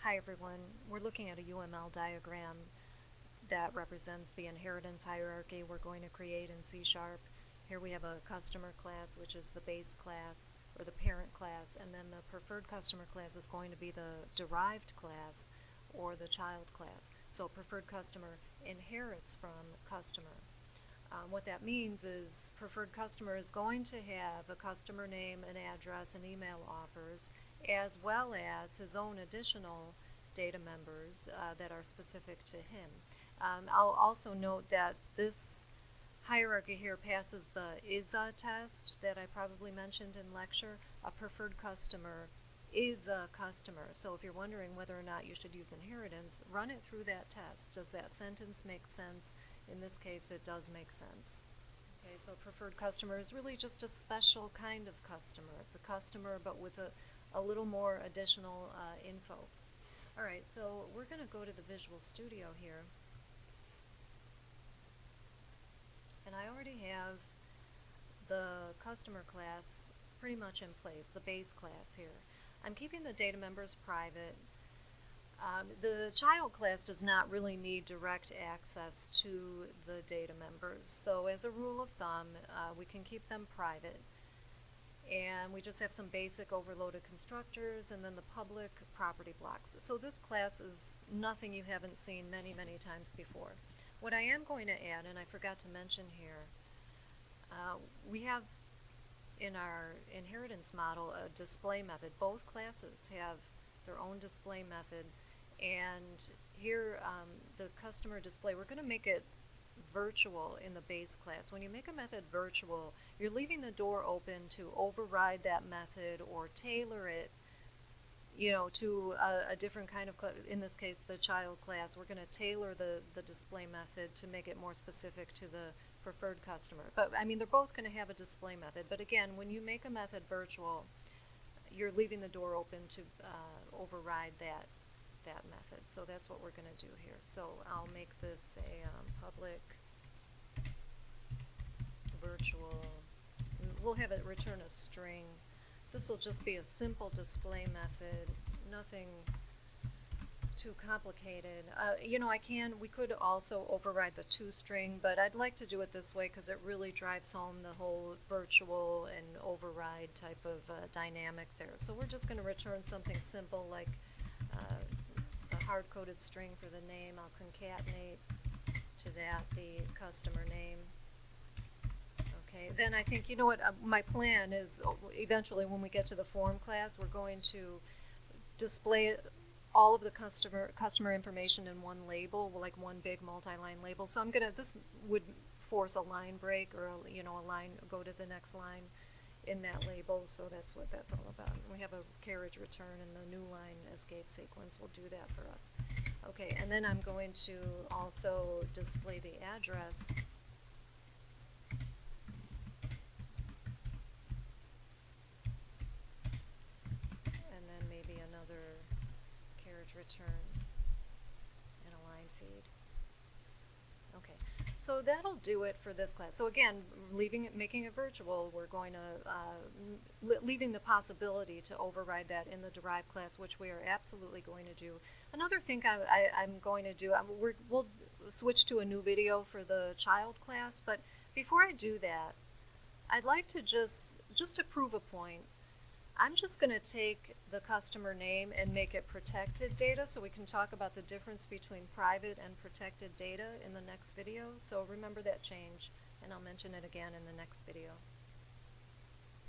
Hi everyone, we're looking at a UML diagram that represents the inheritance hierarchy we're going to create in C#. Here we have a customer class, which is the base class or the parent class, and then the preferred customer class is going to be the derived class or the child class. So preferred customer inherits from customer. What that means is preferred customer is going to have a customer name, an address, and email offers, as well as his own additional data members that are specific to him. I'll also note that this hierarchy here passes the ISA test that I probably mentioned in lecture. A preferred customer is a customer. So if you're wondering whether or not you should use inheritance, run it through that test. Does that sentence make sense? In this case, it does make sense. Okay, so preferred customer is really just a special kind of customer. It's a customer but with a little more additional info. Alright, so we're going to go to the Visual Studio here. And I already have the customer class pretty much in place, the base class here. I'm keeping the data members private. The child class does not really need direct access to the data members. So as a rule of thumb, we can keep them private. And we just have some basic overloaded constructors and then the public property blocks. So this class is nothing you haven't seen many, many times before. What I am going to add, and I forgot to mention here, we have in our inheritance model a display method. Both classes have their own display method, and here the customer display, we're going to make it virtual in the base class. When you make a method virtual, you're leaving the door open to override that method or tailor it, you know, to a different kind of class. In this case, the child class. We're going to tailor the display method to make it more specific to the preferred customer. But I mean, they're both going to have a display method. But again, when you make a method virtual, you're leaving the door open to override that method. So that's what we're going to do here. So I'll make this a public virtual. We'll have it return a string. This will just be a simple display method, nothing too complicated. You know, we could also override the toString, but I'd like to do it this way because it really drives home the whole virtual and override type of dynamic there. So we're just going to return something simple like a hard-coded string for the name. I'll concatenate to that the customer name. Okay, then I think, you know what, my plan is eventually when we get to the form class, we're going to display all of the customer information in one label, like one big multi-line label. So this would force a line break or a line, go to the next line in that label, so that's what that's all about. We have a carriage return and the new line escape sequence will do that for us. Okay, and then I'm going to also display the address. And then maybe another carriage return and a line feed. Okay, so that'll do it for this class. So again, making it virtual, we're going to leaving the possibility to override that in the derived class, which we are absolutely going to do. Another thing I'm going to do, we'll switch to a new video for the child class, but before I do that, I'd like to just to prove a point, I'm just going to take the customer name and make it protected data so we can talk about the difference between private and protected data in the next video. So remember that change, and I'll mention it again in the next video.